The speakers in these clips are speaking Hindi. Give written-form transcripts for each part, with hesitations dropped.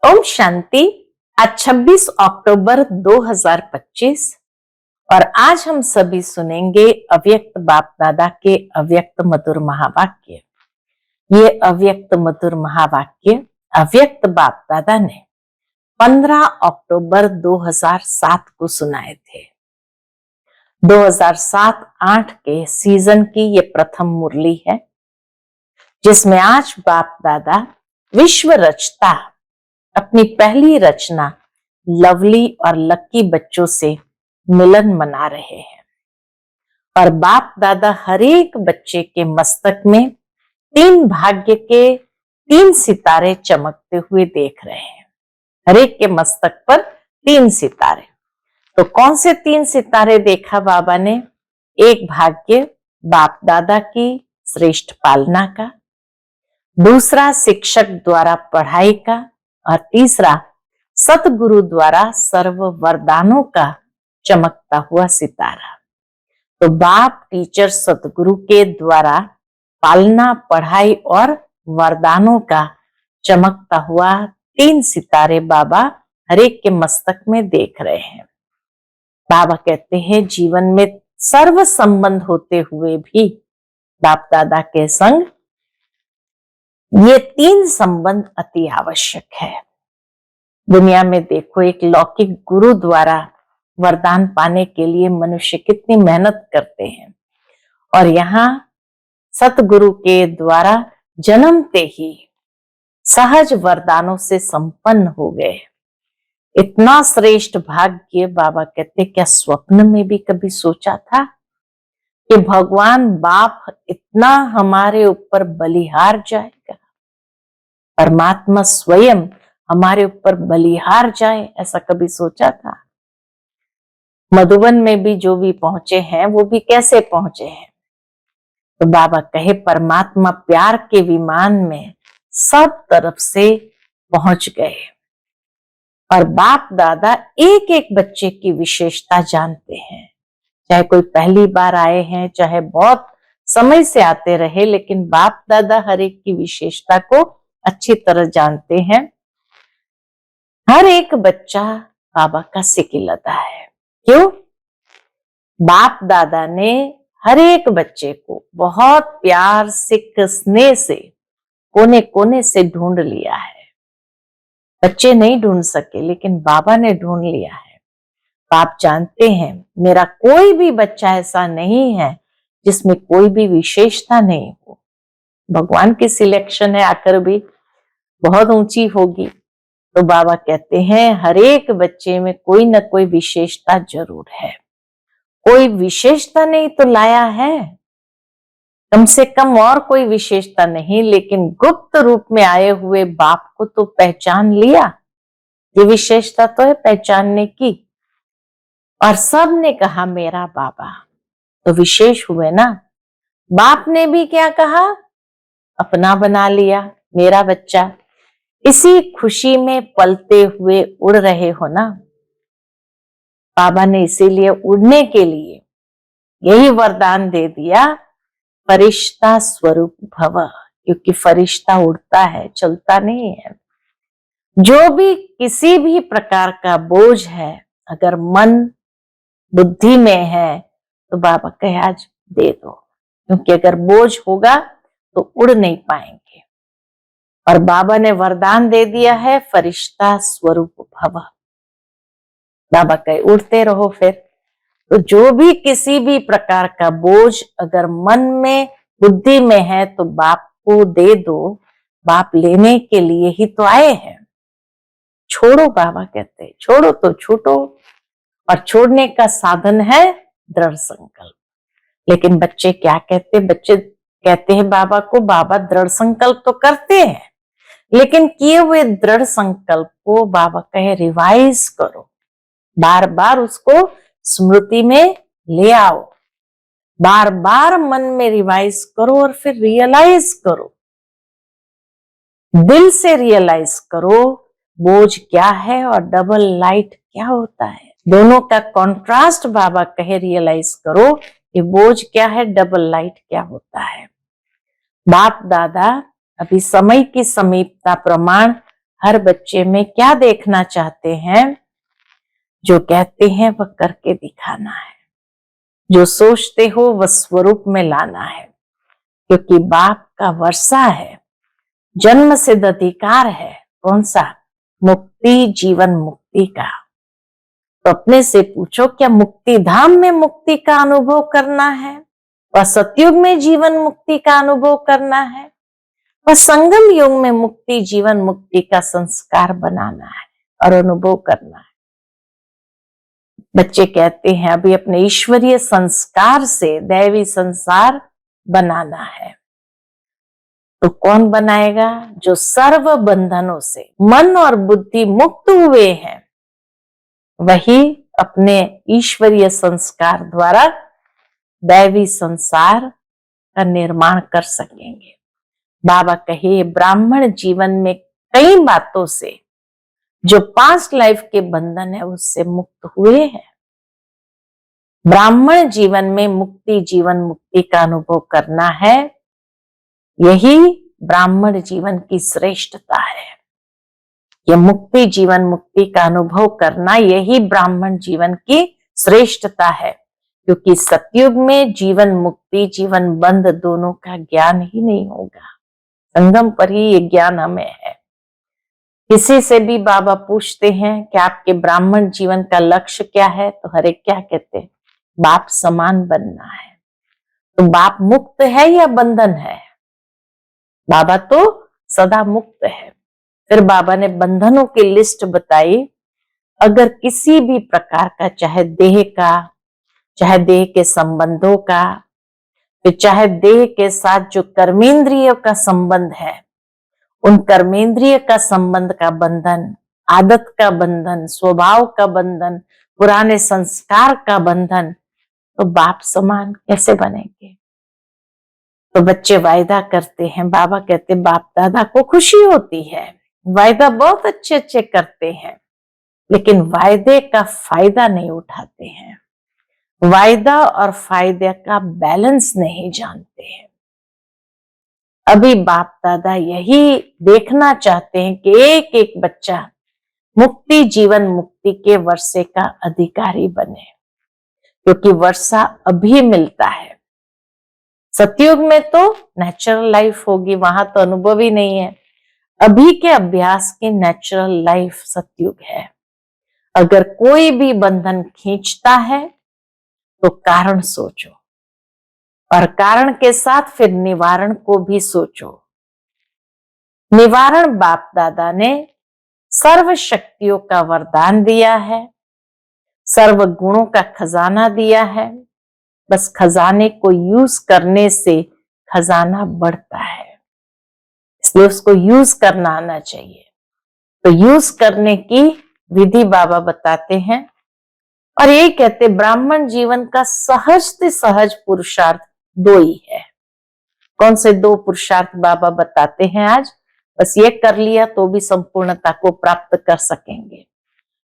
ओम शांति। आज 26 अक्टूबर 2025 और आज हम सभी सुनेंगे अव्यक्त बाप दादा के अव्यक्त मधुर महावाक्य। ये अव्यक्त मधुर महावाक्य अव्यक्त बाप दादा ने 15 अक्टूबर 2007 को सुनाए थे। 2007-8 के सीजन की ये प्रथम मुरली है, जिसमें आज बाप दादा विश्व रचता अपनी पहली रचना लवली और लक्की बच्चों से मिलन मना रहे हैं। और बाप दादा हर एक बच्चे के मस्तक में 3 भाग्य के 3 सितारे चमकते हुए देख रहे हैं। हर एक के मस्तक पर 3 सितारे। तो कौन से 3 सितारे देखा बाबा ने? एक भाग्य बाप दादा की श्रेष्ठ पालना का, दूसरा शिक्षक द्वारा पढ़ाई का, और तीसरा सतगुरु द्वारा सर्व वरदानों का चमकता हुआ सितारा। तो बाप टीचर सतगुरु के द्वारा पालना, पढ़ाई और वरदानों का चमकता हुआ 3 सितारे बाबा हर एक के मस्तक में देख रहे हैं। बाबा कहते हैं जीवन में सर्व संबंध होते हुए भी बाप दादा के संग ये 3 संबंध अति आवश्यक है। दुनिया में देखो, एक लौकिक गुरु द्वारा वरदान पाने के लिए मनुष्य कितनी मेहनत करते हैं, और यहाँ सतगुरु के द्वारा जन्मते ही सहज वरदानों से संपन्न हो गए। इतना श्रेष्ठ भाग्य बाबा कहते, क्या स्वप्न में भी कभी सोचा था कि भगवान बाप इतना हमारे ऊपर बलिहार जाएगा, परमात्मा स्वयं हमारे ऊपर बलिहार जाए? ऐसा कभी सोचा था? मधुबन में भी जो भी पहुंचे हैं वो भी कैसे पहुंचे हैं? तो बाबा कहे परमात्मा प्यार के विमान में सब तरफ से पहुंच गए। और बाप दादा एक एक बच्चे की विशेषता जानते हैं, चाहे कोई पहली बार आए हैं, चाहे बहुत समय से आते रहे, लेकिन बाप दादा हर एक की विशेषता को अच्छी तरह जानते हैं। हर एक बच्चा बाबा का सिकिलता है। क्यों? बाप दादा ने हर एक बच्चे को बहुत प्यार, सिक, स्नेह से कोने कोने से ढूंढ लिया है। बच्चे नहीं ढूंढ सके, लेकिन बाबा ने ढूंढ लिया है। बाप जानते हैं मेरा कोई भी बच्चा ऐसा नहीं है जिसमें कोई भी विशेषता नहीं हो। भगवान की सिलेक्शन है, आकर भी बहुत ऊंची होगी। तो बाबा कहते हैं हर एक बच्चे में कोई ना कोई विशेषता जरूर है। कोई विशेषता नहीं तो लाया है, कम से कम और कोई विशेषता नहीं, लेकिन गुप्त रूप में आए हुए बाप को तो पहचान लिया। ये विशेषता तो है पहचानने की। और सब ने कहा मेरा बाबा, तो विशेष हुए ना। बाप ने भी क्या कहा? अपना बना लिया, मेरा बच्चा। इसी खुशी में पलते हुए उड़ रहे हो ना। बाबा ने इसीलिए उड़ने के लिए यही वरदान दे दिया, फरिश्ता स्वरूप भव, क्योंकि फरिश्ता उड़ता है, चलता नहीं है। जो भी किसी भी प्रकार का बोझ है, अगर मन बुद्धि में है तो बाबा कहे आज दे दो, क्योंकि अगर बोझ होगा तो उड़ नहीं पाएंगे। और बाबा ने वरदान दे दिया है फरिश्ता स्वरूप भव। बाबा कहे उड़ते रहो। फिर तो जो भी किसी भी प्रकार का बोझ अगर मन में, बुद्धि में है तो बाप को दे दो। बाप लेने के लिए ही तो आए हैं। छोड़ो, बाबा कहते हैं छोड़ो तो छूटो। और छोड़ने का साधन है दृढ़ संकल्प। लेकिन बच्चे क्या कहते? बच्चे कहते हैं बाबा को, बाबा दृढ़ संकल्प तो करते हैं, लेकिन किए हुए दृढ़ संकल्प को बाबा कहे रिवाइज करो, बार बार उसको स्मृति में ले आओ, बार बार मन में रिवाइज करो और फिर रियलाइज करो, दिल से रियलाइज करो बोझ क्या है और डबल लाइट क्या होता है। दोनों का कॉन्ट्रास्ट बाबा कहे रियलाइज करो कि बोझ क्या है, डबल लाइट क्या होता है। बाप दादा अभी समय की समीपता प्रमाण हर बच्चे में क्या देखना चाहते हैं, जो कहते हैं वह करके दिखाना है, जो सोचते हो वह स्वरूप में लाना है, क्योंकि बाप का वर्षा है, जन्म सिद्ध अधिकार है। कौन सा? मुक्ति, जीवन मुक्ति का। तो अपने से पूछो, क्या मुक्ति धाम में मुक्ति का अनुभव करना है, वह सतयुग में जीवन मुक्ति का अनुभव करना है, वह संगम युग में मुक्ति जीवन मुक्ति का संस्कार बनाना है और अनुभव करना है। बच्चे कहते हैं अभी अपने ईश्वरीय संस्कार से दैवी संसार बनाना है। तो कौन बनाएगा? जो सर्व बंधनों से मन और बुद्धि मुक्त हुए हैं, वही अपने ईश्वरीय संस्कार द्वारा दैवी संसार का निर्माण कर सकेंगे। बाबा कहे ब्राह्मण जीवन में कई बातों से जो पास्ट लाइफ के बंधन है उससे मुक्त हुए हैं। ब्राह्मण जीवन में मुक्ति जीवन मुक्ति का अनुभव करना है, यही ब्राह्मण जीवन की श्रेष्ठता है। यह मुक्ति जीवन मुक्ति का अनुभव करना यही ब्राह्मण जीवन की श्रेष्ठता है, क्योंकि सतयुग में जीवन मुक्ति जीवन बंध दोनों का ज्ञान ही नहीं होगा। संगम पर ही ये ज्ञान हमें है। किसी से भी बाबा पूछते हैं कि आपके ब्राह्मण जीवन का लक्ष्य क्या है, तो हर एक क्या कहते हैं? बाप समान बनना है। तो बाप मुक्त है या बंधन है? बाबा तो सदा मुक्त है। फिर बाबा ने बंधनों की लिस्ट बताई। अगर किसी भी प्रकार का, चाहे देह का, चाहे देह के संबंधों का, फिर चाहे देह के साथ जो कर्मेंद्रिय का संबंध है, उन कर्मेंद्रिय का संबंध का बंधन, आदत का बंधन, स्वभाव का बंधन, पुराने संस्कार का बंधन, तो बाप समान कैसे बनेंगे? तो बच्चे वायदा करते हैं। बाबा कहते बाप दादा को खुशी होती है, वायदा बहुत अच्छे अच्छे करते हैं, लेकिन वायदे का फायदा नहीं उठाते हैं, वायदा और फायदे का बैलेंस नहीं जानते हैं। अभी बाप दादा यही देखना चाहते हैं कि एक एक बच्चा मुक्ति जीवन मुक्ति के वर्षे का अधिकारी बने, क्योंकि वर्षा अभी मिलता है। सतयुग में तो नेचुरल लाइफ होगी, वहां तो अनुभव ही नहीं है। अभी के अभ्यास की नेचुरल लाइफ सतयुग है। अगर कोई भी बंधन खींचता है तो कारण सोचो, और कारण के साथ फिर निवारण को भी सोचो। निवारण बाप दादा ने सर्व शक्तियों का वरदान दिया है, सर्व गुणों का खजाना दिया है। बस खजाने को यूज करने से खजाना बढ़ता है, इसलिए उसको यूज करना आना चाहिए। तो यूज करने की विधि बाबा बताते हैं, और ये कहते ब्राह्मण जीवन का सहज से सहज पुरुषार्थ दो ही है। कौन से दो पुरुषार्थ बाबा बताते हैं आज? बस ये कर लिया तो भी संपूर्णता को प्राप्त कर सकेंगे।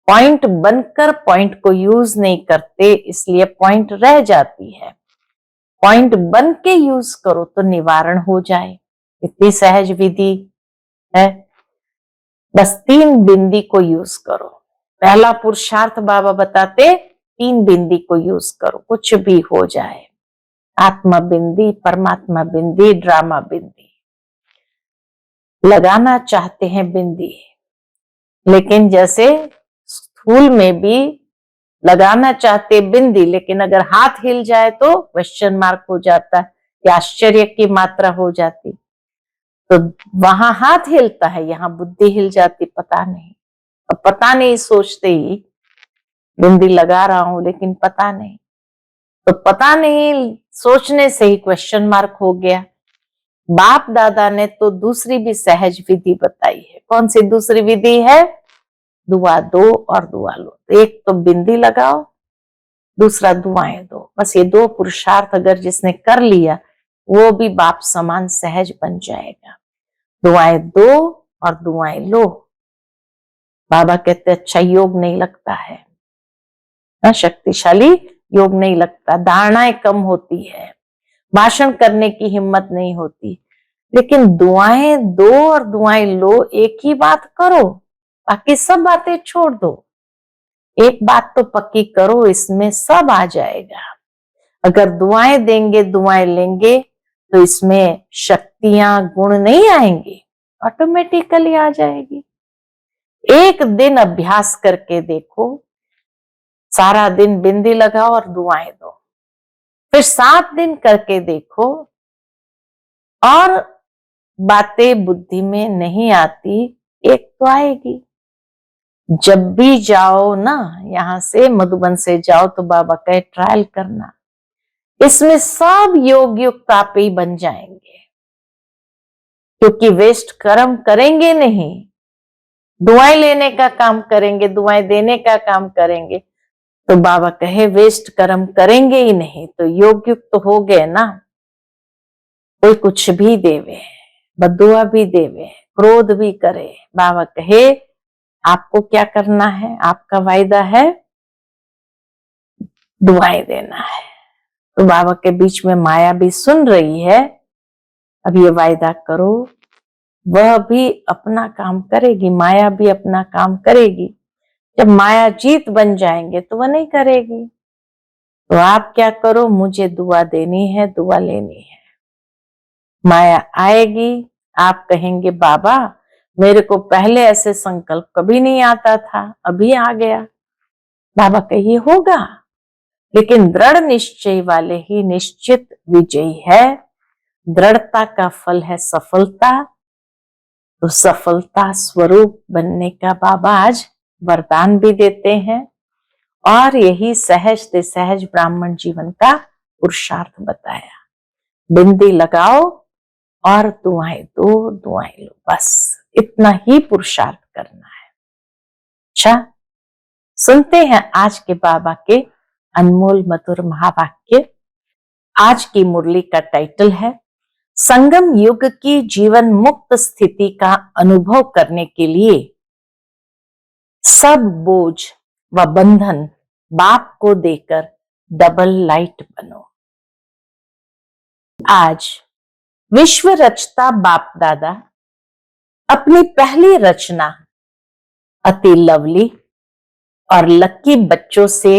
पॉइंट बनकर पॉइंट को यूज नहीं करते, इसलिए पॉइंट रह जाती है। पॉइंट बन के यूज करो तो निवारण हो जाए। इतनी सहज विधि है। बस 3 बिंदी को यूज करो। पहला पुरुषार्थ बाबा बताते 3 बिंदी को यूज करो, कुछ भी हो जाए। आत्मा बिंदी, परमात्मा बिंदी, ड्रामा बिंदी। लगाना चाहते हैं बिंदी, लेकिन जैसे स्कूल में भी लगाना चाहते बिंदी, लेकिन अगर हाथ हिल जाए तो क्वेश्चन मार्क हो जाता है, या आश्चर्य की मात्रा हो जाती। तो वहां हाथ हिलता है, यहाँ बुद्धि हिल जाती, पता नहीं। अब पता नहीं सोचते ही बिंदी लगा रहा हूं, लेकिन पता नहीं, तो पता नहीं सोचने से ही क्वेश्चन मार्क हो गया। बाप दादा ने तो दूसरी भी सहज विधि बताई है। कौन सी दूसरी विधि है? दुआ दो और दुआ लो। एक तो बिंदी लगाओ, दूसरा दुआएं दो। बस ये 2 पुरुषार्थ अगर जिसने कर लिया, वो भी बाप समान सहज बन जाएगा। दुआएं दो और दुआएं लो। बाबा कहते अच्छा योग नहीं लगता है, शक्तिशाली योग नहीं लगता, धारणाएं कम होती है, भाषण करने की हिम्मत नहीं होती, लेकिन दुआएं दो और दुआएं लो, एक ही बात करो, बाकी सब बातें छोड़ दो। एक बात तो पक्की करो, इसमें सब आ जाएगा। अगर दुआएं देंगे, दुआएं लेंगे, तो इसमें शक्तियां, गुण नहीं आएंगे, ऑटोमेटिकली आ जाएगी। एक दिन अभ्यास करके देखो, सारा दिन बिंदी लगाओ और दुआएं दो। फिर 7 दिन करके देखो, और बातें बुद्धि में नहीं आती, एक तो आएगी। जब भी जाओ ना, यहां से मधुबन से जाओ तो बाबा कहे ट्रायल करना, इसमें सब योग युक्त आप ही बन जाएंगे, क्योंकि वेस्ट कर्म करेंगे नहीं, दुआएं लेने का काम करेंगे, दुआएं देने का काम करेंगे। तो बाबा कहे वेस्ट कर्म करेंगे ही नहीं, तो योग युक्त तो हो गए ना। कोई कुछ भी देवे, बद्दुआ भी देवे, क्रोध भी करे, बाबा कहे आपको क्या करना है, आपका वायदा है दुआएं देना है। तो बाबा के बीच में माया भी सुन रही है, अब ये वायदा करो, वह भी अपना काम करेगी, माया भी अपना काम करेगी। जब माया जीत बन जाएंगे तो वह नहीं करेगी। तो आप क्या करो, मुझे दुआ देनी है, दुआ लेनी है। माया आएगी, आप कहेंगे बाबा मेरे को पहले ऐसे संकल्प कभी नहीं आता था, अभी आ गया। बाबा कहिए होगा, लेकिन दृढ़ निश्चय वाले ही निश्चित विजयी है। दृढ़ता का फल है सफलता, तो सफलता स्वरूप बनने का बाबा आज वरदान भी देते हैं, और यही सहज से सहज ब्राह्मण जीवन का पुरुषार्थ बताया। बिंदी लगाओ और दुआएं दो, दुआएं लो, बस इतना ही पुरुषार्थ करना है। अच्छा, सुनते हैं आज के बाबा के अनमोल मधुर महावाक्य। आज की मुरली का टाइटल है संगम युग की जीवन मुक्त स्थिति का अनुभव करने के लिए सब बोझ व बंधन बाप को देकर डबल लाइट बनो। आज विश्व रचता बाप दादा अपनी पहली रचना अति लवली और लकी बच्चों से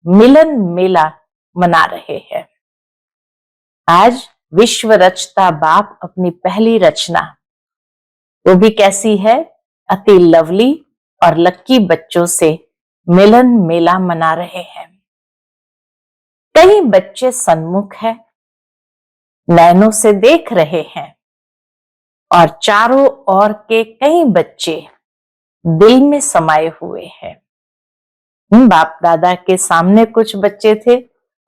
मिलन मेला मना रहे हैं। आज विश्व रचता बाप अपनी पहली रचना, वो भी कैसी है, अति लवली और लकी बच्चों से मिलन मेला मना रहे हैं। कई बच्चे सन्मुख हैं, नैनों से देख रहे हैं, और चारों ओर के कई बच्चे दिल में समाये हुए हैं। बाप दादा के सामने कुछ बच्चे थे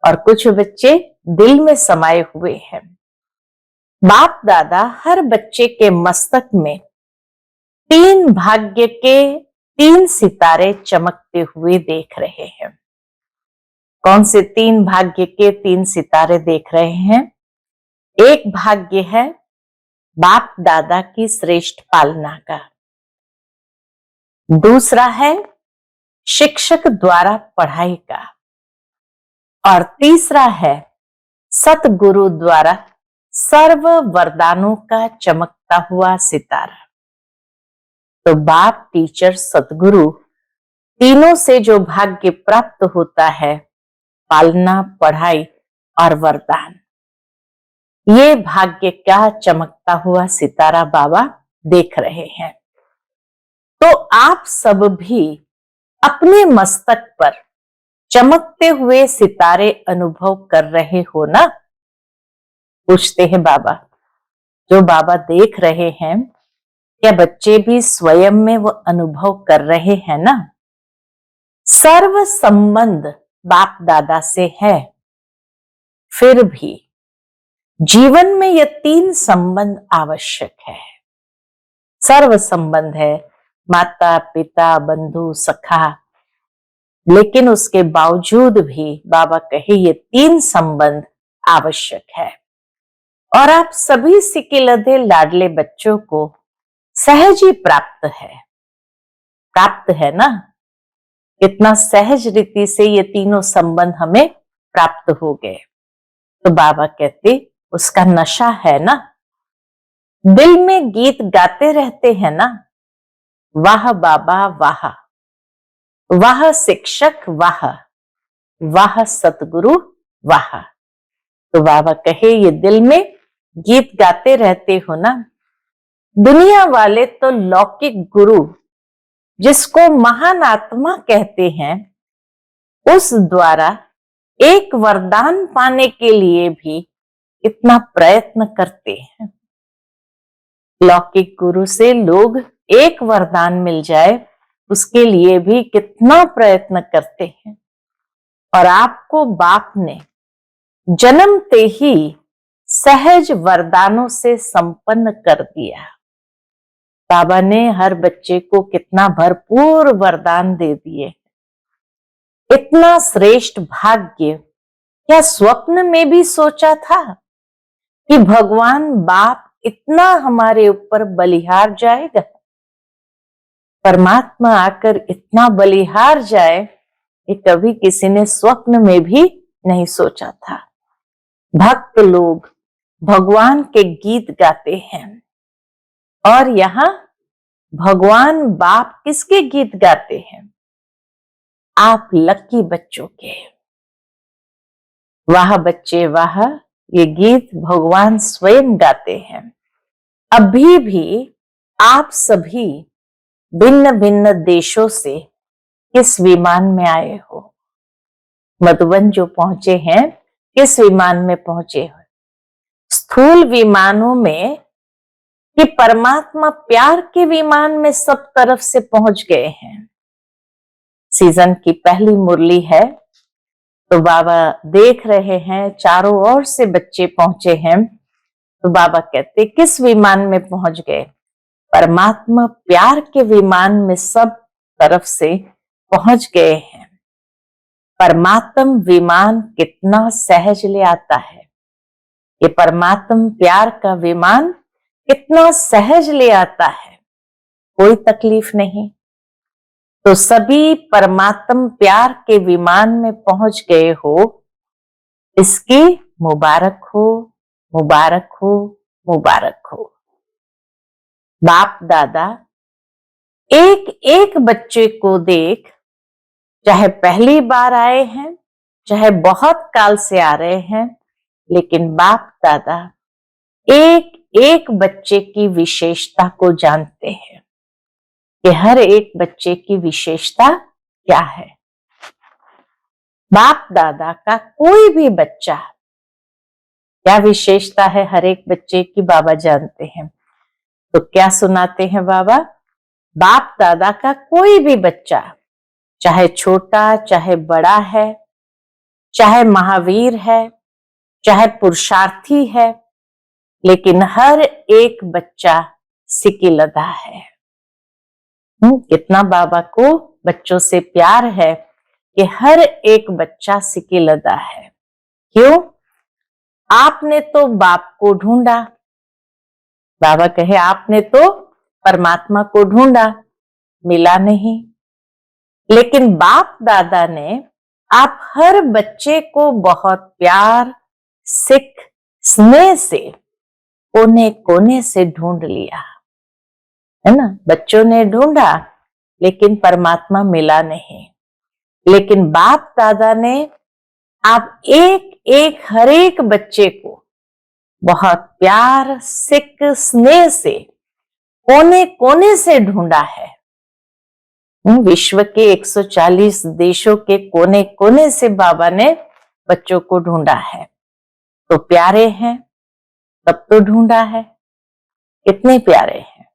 और कुछ बच्चे दिल में समाये हुए हैं। बाप दादा हर बच्चे के मस्तक में 3 भाग्य के 3 सितारे चमकते हुए देख रहे हैं। कौन से 3 भाग्य के 3 सितारे देख रहे हैं? एक भाग्य है बाप दादा की श्रेष्ठ पालना का, दूसरा है शिक्षक द्वारा पढ़ाई का, और तीसरा है सतगुरु द्वारा सर्व वरदानों का चमकता हुआ सितारा। तो बाप, टीचर, सतगुरु तीनों से जो भाग्य प्राप्त होता है, पालना, पढ़ाई और वरदान, ये भाग्य क्या चमकता हुआ सितारा बाबा देख रहे हैं। तो आप सब भी अपने मस्तक पर चमकते हुए सितारे अनुभव कर रहे हो ना? पूछते हैं बाबा। जो बाबा देख रहे हैं, क्या बच्चे भी स्वयं में वो अनुभव कर रहे हैं ना? सर्व संबंध बाप दादा से है, फिर भी जीवन में ये 3 संबंध आवश्यक है। सर्व संबंध है, माता पिता बंधु सखा, लेकिन उसके बावजूद भी बाबा कहे ये 3 संबंध आवश्यक है। और आप सभी सिकिलधे लाडले बच्चों को सहज ही प्राप्त है ना? इतना सहज रीति से ये तीनों संबंध हमें प्राप्त हो गए। तो बाबा कहते उसका नशा है ना, दिल में गीत गाते रहते हैं ना, वाह बाबा वाह, वाह शिक्षक वाह, वाह सतगुरु वाह। तो बाबा कहे ये दिल में गीत गाते रहते हो ना। दुनिया वाले तो लौकिक गुरु, जिसको महान आत्मा कहते हैं, उस द्वारा एक वरदान पाने के लिए भी इतना प्रयत्न करते हैं। लौकिक गुरु से लोग एक वरदान मिल जाए उसके लिए भी कितना प्रयत्न करते हैं। और आपको बाप ने जन्मते ही सहज वरदानों से संपन्न कर दिया। बाबा ने हर बच्चे को कितना भरपूर वरदान दे दिए। इतना श्रेष्ठ भाग्य क्या स्वप्न में भी सोचा था कि भगवान बाप इतना हमारे ऊपर बलिहार जाएगा? परमात्मा आकर इतना बलिहार जाए ये कभी किसी ने स्वप्न में भी नहीं सोचा था। भक्त लोग भगवान के गीत गाते हैं और यहाँ भगवान बाप किसके गीत गाते हैं? आप लकी बच्चों के। वाह बच्चे वाह, ये गीत भगवान स्वयं गाते हैं। अभी भी आप सभी भिन्न भिन्न देशों से किस विमान में आए हो? मधुबन जो पहुंचे हैं, किस विमान में पहुंचे हो? स्थूल विमानों में कि परमात्मा प्यार के विमान में सब तरफ से पहुंच गए हैं? सीजन की पहली मुरली है तो बाबा देख रहे हैं चारों ओर से बच्चे पहुंचे हैं। तो बाबा कहते किस विमान में पहुंच गए? परमात्मा प्यार के विमान में सब तरफ से पहुंच गए हैं। परमात्म विमान कितना सहज ले आता है। ये परमात्म प्यार का विमान कितना सहज ले आता है, कोई तकलीफ नहीं। तो सभी परमात्म प्यार के विमान में पहुंच गए हो, इसकी मुबारक हो, मुबारक हो, मुबारक हो। बाप दादा एक एक बच्चे को देख, चाहे पहली बार आए हैं, चाहे बहुत काल से आ रहे हैं, लेकिन बाप दादा एक एक बच्चे की विशेषता को जानते हैं कि हर एक बच्चे की विशेषता क्या है। बाप दादा का कोई भी बच्चा क्या विशेषता है हर एक बच्चे की बाबा जानते हैं। तो क्या सुनाते हैं बाबा? बाप दादा का कोई भी बच्चा, चाहे छोटा चाहे बड़ा है, चाहे महावीर है, चाहे पुरुषार्थी है, लेकिन हर एक बच्चा सिकिलदा है। कितना बाबा को बच्चों से प्यार है कि हर एक बच्चा सिकिलदा है। क्यों? आपने तो बाप को ढूंढा। बाबा कहे आपने तो परमात्मा को ढूंढा, मिला नहीं। लेकिन बाप दादा ने आप हर बच्चे को बहुत प्यार, सिख, स्नेह से कोने कोने से ढूंढ लिया है ना। बच्चों ने ढूंढा लेकिन परमात्मा मिला नहीं। लेकिन बाप दादा ने आप एक एक हर एक बच्चे को बहुत प्यार, सिख, स्नेह से कोने कोने से ढूंढा है। विश्व के 140 देशों के कोने कोने से बाबा ने बच्चों को ढूंढा है। तो प्यारे हैं तब तो ढूंढा है। कितने प्यारे हैं,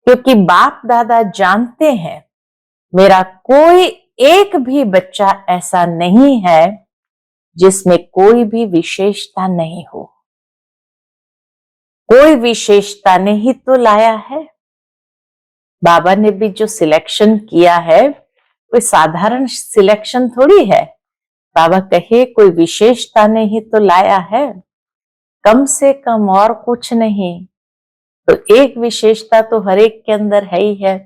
क्योंकि बाप दादा जानते हैं मेरा कोई एक भी बच्चा ऐसा नहीं है जिसमें कोई भी विशेषता नहीं हो। कोई विशेषता ने ही तो लाया है। बाबा ने भी जो सिलेक्शन किया है कोई साधारण सिलेक्शन थोड़ी है। बाबा कहे कोई विशेषता ने ही तो लाया है, कम से कम और कुछ नहीं। तो एक विशेषता तो हर एक के अंदर है ही है।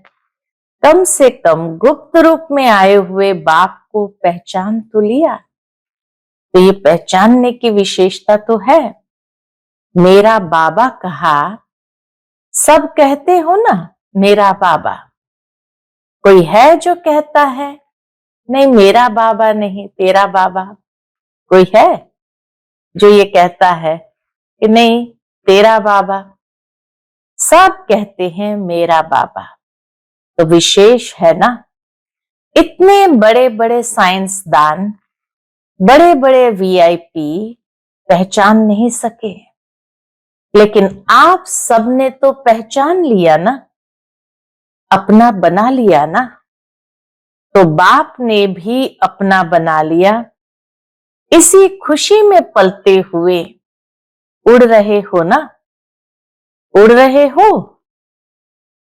कम से कम गुप्त रूप में आए हुए बाप को पहचान तो लिया। तो ये पहचानने की विशेषता तो है। मेरा बाबा कहा सब कहते हो ना मेरा बाबा, कोई है जो कहता है नहीं मेरा बाबा नहीं तेरा बाबा? कोई है जो ये कहता है कि नहीं तेरा बाबा? सब कहते हैं मेरा बाबा। तो विशेष है ना, इतने बड़े बड़े साइंसदान, बड़े बड़े वीआईपी पहचान नहीं सके, लेकिन आप सबने तो पहचान लिया ना, अपना बना लिया ना। तो बाप ने भी अपना बना लिया। इसी खुशी में पलते हुए उड़ रहे हो ना, उड़ रहे हो।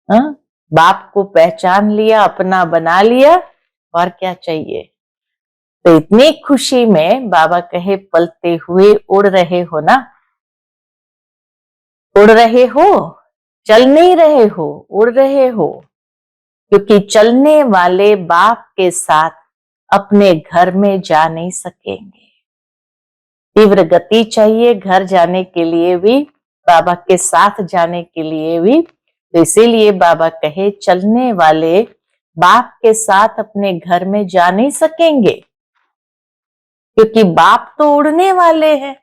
हाँ? बाप को पहचान लिया, अपना बना लिया, और क्या चाहिए? तो इतनी खुशी में बाबा कहे पलते हुए उड़ रहे हो ना, उड़ रहे हो, चल नहीं रहे हो, उड़ रहे हो। क्योंकि चलने वाले बाप के साथ अपने घर में जा नहीं सकेंगे। तीव्र गति चाहिए घर जाने के लिए भी, बाबा के साथ जाने के लिए भी। तो इसीलिए बाबा कहे चलने वाले बाप के साथ अपने घर में जा नहीं सकेंगे, क्योंकि बाप तो उड़ने वाले हैं।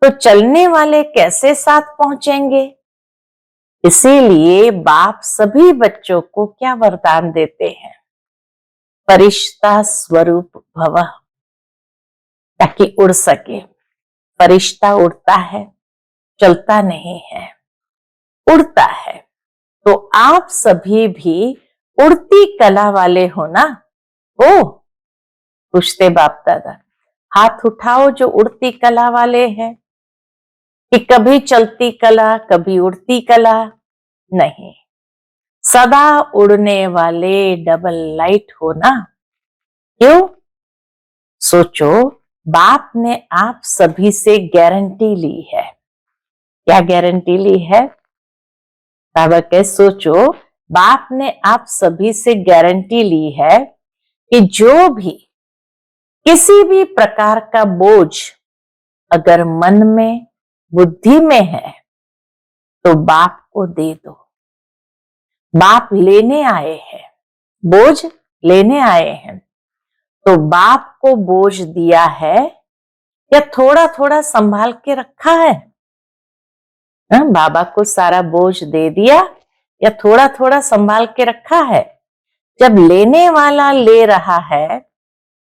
तो चलने वाले कैसे साथ पहुंचेंगे? इसीलिए बाप सभी बच्चों को क्या वरदान देते हैं? फरिश्ता स्वरूप भव, ताकि उड़ सके। फरिश्ता उड़ता है, चलता नहीं है, उड़ता है। तो आप सभी भी उड़ती कला वाले हो ना? ओ पूछते बाप दादा, हाथ उठाओ जो उड़ती कला वाले हैं। कि कभी चलती कला, कभी उड़ती कला नहीं, सदा उड़ने वाले डबल लाइट हो ना। क्यों? सोचो, बाप ने आप सभी से गारंटी ली है। क्या गारंटी ली है? बाबा कहे सोचो, बाप ने आप सभी से गारंटी ली है कि जो भी किसी भी प्रकार का बोझ अगर मन में, बुद्धि में है, तो बाप को दे दो। बाप लेने आए हैं, बोझ लेने आए हैं। तो बाप को बोझ दिया है या थोड़ा थोड़ा संभाल के रखा है? बाबा को सारा बोझ दे दिया या थोड़ा थोड़ा संभाल के रखा है? जब लेने वाला ले रहा है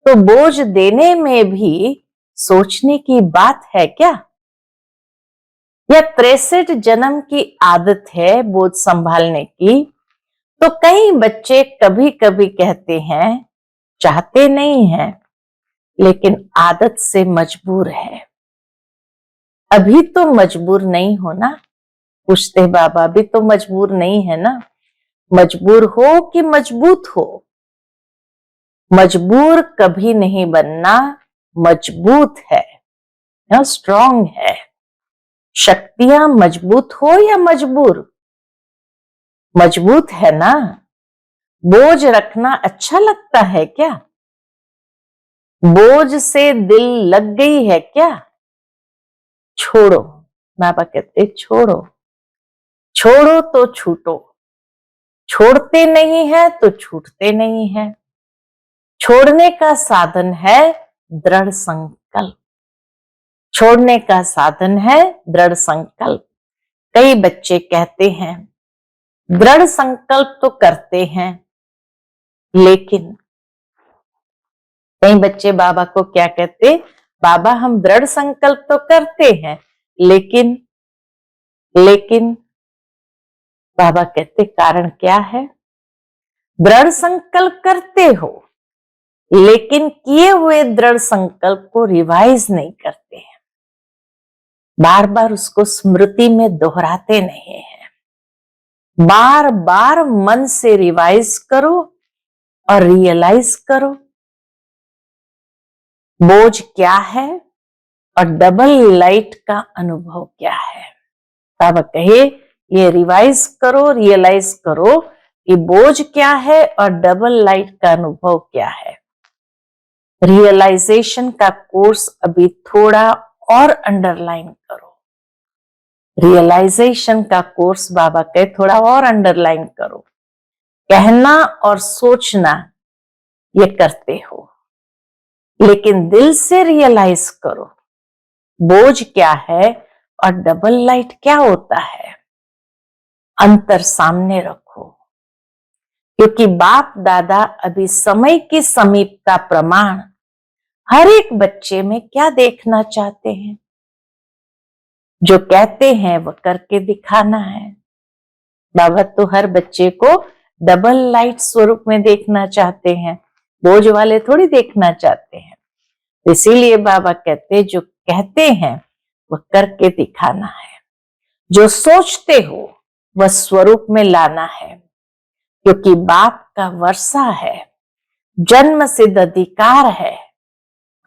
तो बोझ देने में भी सोचने की बात है क्या? या 63 जन्म की आदत है बोझ संभालने की। तो कई बच्चे कभी कभी कहते हैं, चाहते नहीं हैं, लेकिन आदत से मजबूर है। अभी तो मजबूर नहीं हो ना? पूछते बाबा, अभी तो मजबूर नहीं है ना? मजबूर हो कि मजबूत हो? मजबूर कभी नहीं बनना, मजबूत है, स्ट्रांग है। शक्तियां मजबूत हो या मजबूर? मजबूत है ना? बोझ रखना अच्छा लगता है क्या? बोझ से दिल लग गई है क्या? छोड़ो, बाबा कहते छोड़ो, छोड़ो तो छूटो। छोड़ते नहीं है तो छूटते नहीं है। छोड़ने का साधन है दृढ़ संकल्प। छोड़ने का साधन है दृढ़ संकल्प। कई बच्चे कहते हैं, दृढ़ संकल्प तो करते हैं, लेकिन कई बच्चे बाबा को क्या कहते, बाबा हम दृढ़ संकल्प तो करते हैं, लेकिन बाबा कहते कारण क्या है? दृढ़ संकल्प करते हो, लेकिन किए हुए दृढ़ संकल्प को रिवाइज नहीं करते हैं, बार बार उसको स्मृति में दोहराते नहीं है। बार बार मन से रिवाइज करो और रियलाइज करो बोझ क्या है और डबल लाइट का अनुभव क्या है। बाबा कहे ये रिवाइज करो, रियलाइज करो कि बोझ क्या है और डबल लाइट का अनुभव क्या है। रियलाइजेशन का कोर्स अभी थोड़ा और अंडरलाइन करो। रियलाइजेशन का कोर्स बाबा कहे थोड़ा और अंडरलाइन करो। कहना और सोचना ये करते हो, लेकिन दिल से रियलाइज करो बोझ क्या है और डबल लाइट क्या होता है। अंतर सामने रखो, क्योंकि बाप दादा अभी समय की समीपता प्रमाण हर एक बच्चे में क्या देखना चाहते हैं। जो कहते हैं वह करके दिखाना है। बाबा तो हर बच्चे को डबल लाइट स्वरूप में देखना चाहते हैं, बोझ वाले थोड़ी देखना चाहते हैं। इसीलिए बाबा कहते जो कहते हैं वह करके दिखाना है, जो सोचते हो वह स्वरूप में लाना है, क्योंकि बाप का वर्षा है, जन्म सिद्ध अधिकार है।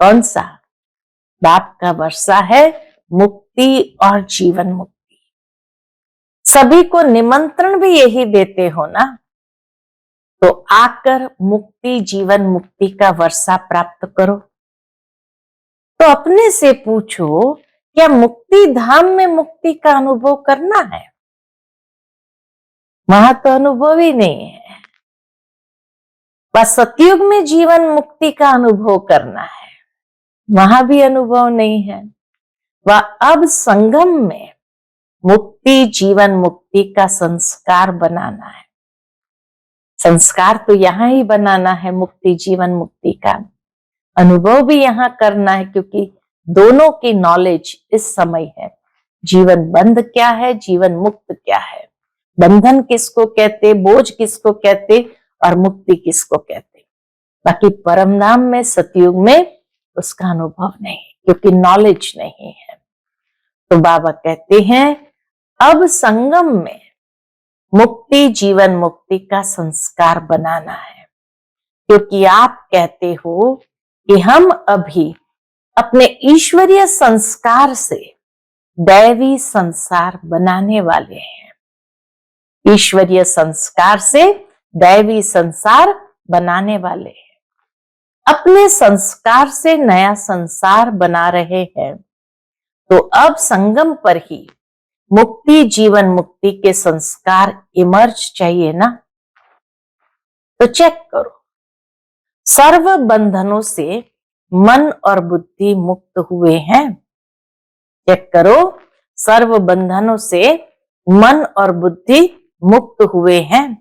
कौन सा? बाप का वर्षा है मुक्ति और जीवन मुक्ति। सभी को निमंत्रण भी यही देते हो ना, तो आकर मुक्ति जीवन मुक्ति का वर्षा प्राप्त करो। तो अपने से पूछो, क्या मुक्ति धाम में मुक्ति का अनुभव करना है? वहां तो अनुभव ही नहीं है। वह सतयुग में जीवन मुक्ति का अनुभव करना है, वहां भी अनुभव नहीं है। वह अब संगम में मुक्ति जीवन मुक्ति का संस्कार बनाना है। संस्कार तो यहां ही बनाना है, मुक्ति जीवन मुक्ति का अनुभव भी यहां करना है, क्योंकि दोनों की नॉलेज इस समय है। जीवन बंध क्या है, जीवन मुक्त क्या है, बंधन किसको कहते, बोझ किसको कहते और मुक्ति किसको कहते। बाकी परम नाम में सतयुग में उसका अनुभव नहीं, क्योंकि नॉलेज नहीं है। तो बाबा कहते हैं अब संगम में मुक्ति जीवन मुक्ति का संस्कार बनाना है, क्योंकि आप कहते हो कि हम अभी अपने ईश्वरीय संस्कार से दैवी संसार बनाने वाले हैं। ईश्वरीय संस्कार से दैवी संसार बनाने वाले हैं, अपने संस्कार से नया संसार बना रहे हैं। तो अब संगम पर ही मुक्ति जीवन मुक्ति के संस्कार इमर्ज चाहिए ना। तो चेक करो, सर्व बंधनों से मन और बुद्धि मुक्त हुए हैं। चेक करो, सर्व बंधनों से मन और बुद्धि मुक्त हुए हैं,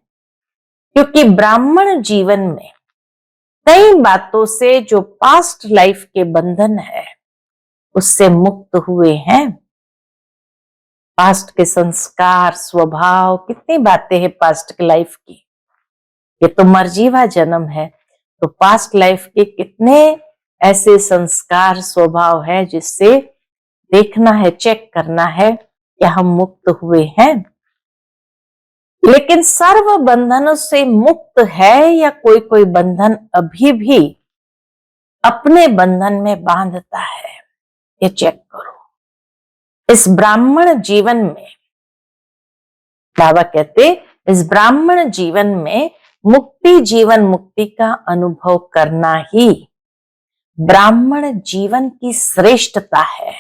क्योंकि ब्राह्मण जीवन में कई बातों से जो पास्ट लाइफ के बंधन है उससे मुक्त हुए हैं। पास्ट के संस्कार स्वभाव, कितनी बातें हैं पास्ट की लाइफ की। ये तो मर्जीवा जन्म है, तो पास्ट लाइफ के कितने ऐसे संस्कार स्वभाव है जिससे देखना है, चेक करना है कि हम मुक्त हुए हैं। लेकिन सर्व बंधनों से मुक्त है या कोई कोई बंधन अभी भी अपने बंधन में बांधता है, ये चेक करो। इस ब्राह्मण जीवन में बाबा कहते इस ब्राह्मण जीवन में मुक्ति जीवन मुक्ति का अनुभव करना ही ब्राह्मण जीवन की श्रेष्ठता है।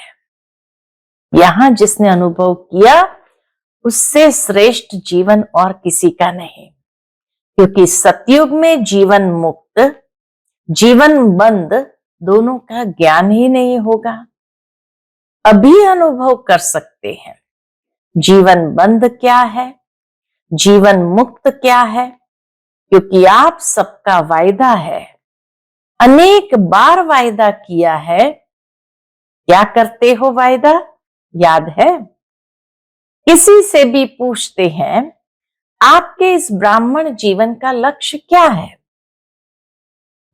यहां जिसने अनुभव किया उससे श्रेष्ठ जीवन और किसी का नहीं, क्योंकि सतयुग में जीवन मुक्त जीवन बंद दोनों का ज्ञान ही नहीं होगा। अभी अनुभव कर सकते हैं जीवन बंद क्या है, जीवन मुक्त क्या है, क्योंकि आप सबका वायदा है, अनेक बार वायदा किया है। क्या करते हो वायदा, याद है? किसी से भी पूछते हैं आपके इस ब्राह्मण जीवन का लक्ष्य क्या है,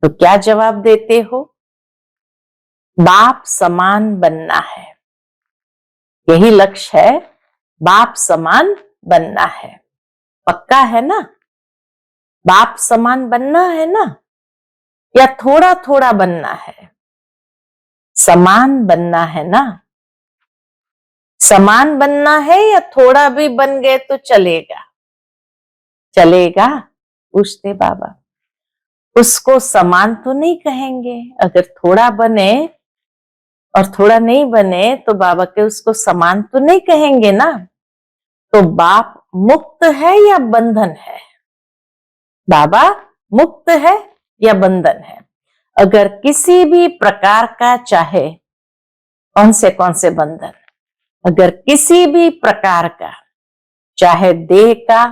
तो क्या जवाब देते हो? बाप समान बनना है, यही लक्ष्य है, बाप समान बनना है। पक्का है ना? बाप समान बनना है ना, या थोड़ा थोड़ा बनना है? समान बनना है ना। समान बनना है या थोड़ा भी बन गए तो चलेगा? चलेगा? पूछते बाबा। उसको समान तो नहीं कहेंगे, अगर थोड़ा बने और थोड़ा नहीं बने तो बाबा के उसको समान तो नहीं कहेंगे ना। तो बाप मुक्त है या बंधन है? बाबा मुक्त है या बंधन है? अगर किसी भी प्रकार का, चाहे कौन से बंधन, अगर किसी भी प्रकार का, चाहे देह का,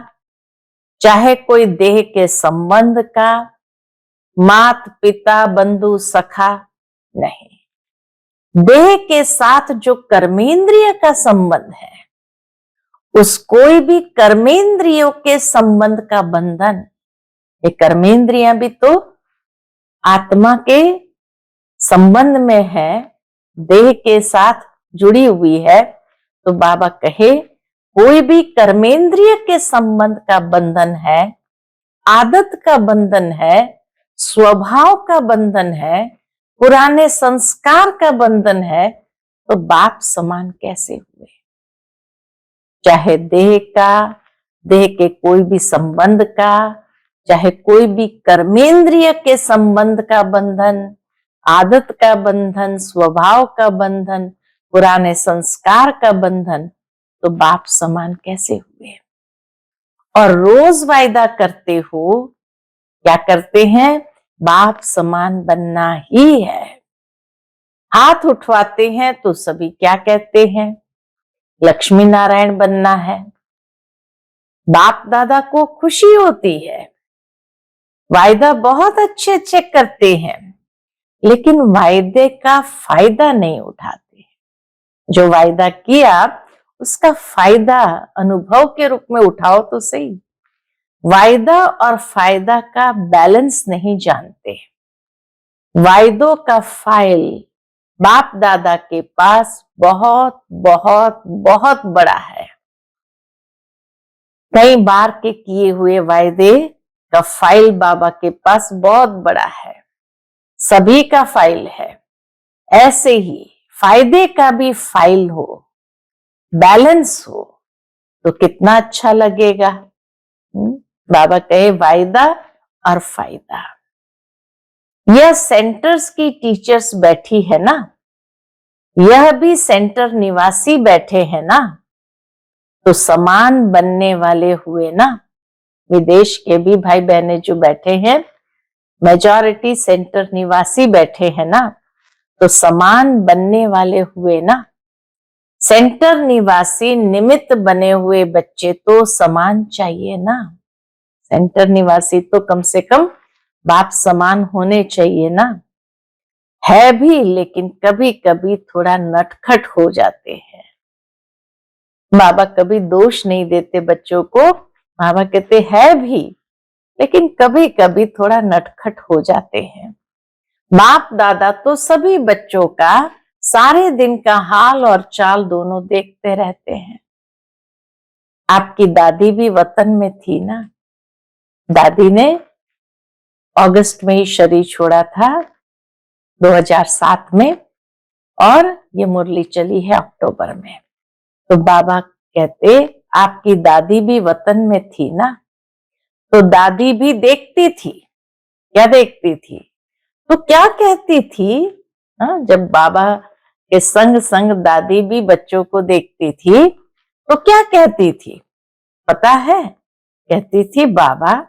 चाहे कोई देह के संबंध का, मात पिता बंधु सखा, नहीं, देह के साथ जो कर्मेंद्रिय का संबंध है, उस कोई भी कर्मेंद्रियों के संबंध का बंधन, ये कर्मेंद्रियां भी तो आत्मा के संबंध में है, देह के साथ जुड़ी हुई है। तो बाबा कहे कोई भी कर्मेंद्रिय के संबंध का बंधन है, आदत का बंधन है, स्वभाव का बंधन है, पुराने संस्कार का बंधन है, तो बाप समान कैसे हुए? चाहे देह का, देह के कोई भी संबंध का, चाहे कोई भी कर्मेंद्रिय के संबंध का बंधन, आदत का बंधन, स्वभाव का बंधन, पुराने संस्कार का बंधन, तो बाप समान कैसे हुए? और रोज वायदा करते हो, क्या करते हैं? बाप समान बनना ही है। हाथ उठवाते हैं तो सभी क्या कहते हैं? लक्ष्मी नारायण बनना है। बाप दादा को खुशी होती है, वायदा बहुत अच्छे अच्छे करते हैं, लेकिन वायदे का फायदा नहीं उठाते। जो वायदा किया उसका फायदा अनुभव के रूप में उठाओ तो सही। वायदा और फायदा का बैलेंस नहीं जानते। वायदों का फाइल बाप दादा के पास बहुत बहुत बहुत बड़ा है। कई बार के किए हुए वायदे का फाइल बाबा के पास बहुत बड़ा है, सभी का फाइल है। ऐसे ही फायदे का भी फाइल हो, बैलेंस हो, तो कितना अच्छा लगेगा। बाबा कहे वायदा और फायदा। यह सेंटर्स की टीचर्स बैठी है ना, यह भी सेंटर निवासी बैठे हैं ना, तो समान बनने वाले हुए ना। विदेश के भी भाई बहने जो बैठे हैं, मेजॉरिटी सेंटर निवासी बैठे हैं ना, तो समान बनने वाले हुए ना। सेंटर निवासी निमित्त बने हुए बच्चे तो समान चाहिए ना। सेंटर निवासी तो कम से कम बाप समान होने चाहिए ना। है भी, लेकिन कभी कभी थोड़ा नटखट हो जाते हैं। बाबा कभी दोष नहीं देते बच्चों को, बाबा कहते है भी, लेकिन कभी कभी थोड़ा नटखट हो जाते हैं। बाप दादा तो सभी बच्चों का सारे दिन का हाल और चाल दोनों देखते रहते हैं। आपकी दादी भी वतन में थी ना। दादी ने अगस्त में ही शरीर छोड़ा था 2007 में, और ये मुरली चली है अक्टूबर में। तो बाबा कहते आपकी दादी भी वतन में थी ना, तो दादी भी देखती थी। क्या देखती थी? तो क्या कहती थी? जब बाबा के संग संग दादी भी बच्चों को देखती थी, तो क्या कहती थी पता है? कहती थी बाबा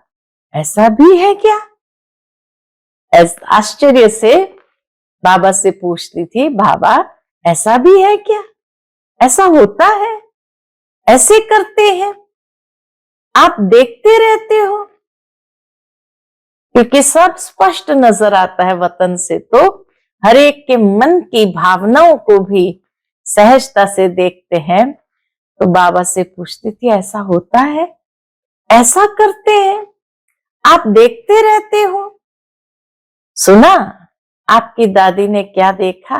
ऐसा भी है क्या? आश्चर्य से बाबा से पूछती थी, बाबा ऐसा भी है क्या? ऐसा होता है? ऐसे करते हैं? आप देखते रहते हो? क्योंकि सब स्पष्ट नजर आता है वतन से, तो हर एक के मन की भावनाओं को भी सहजता से देखते हैं। तो बाबा से पूछती थी ऐसा होता है? ऐसा करते हैं? आप देखते रहते हो? सुना आपकी दादी ने क्या देखा?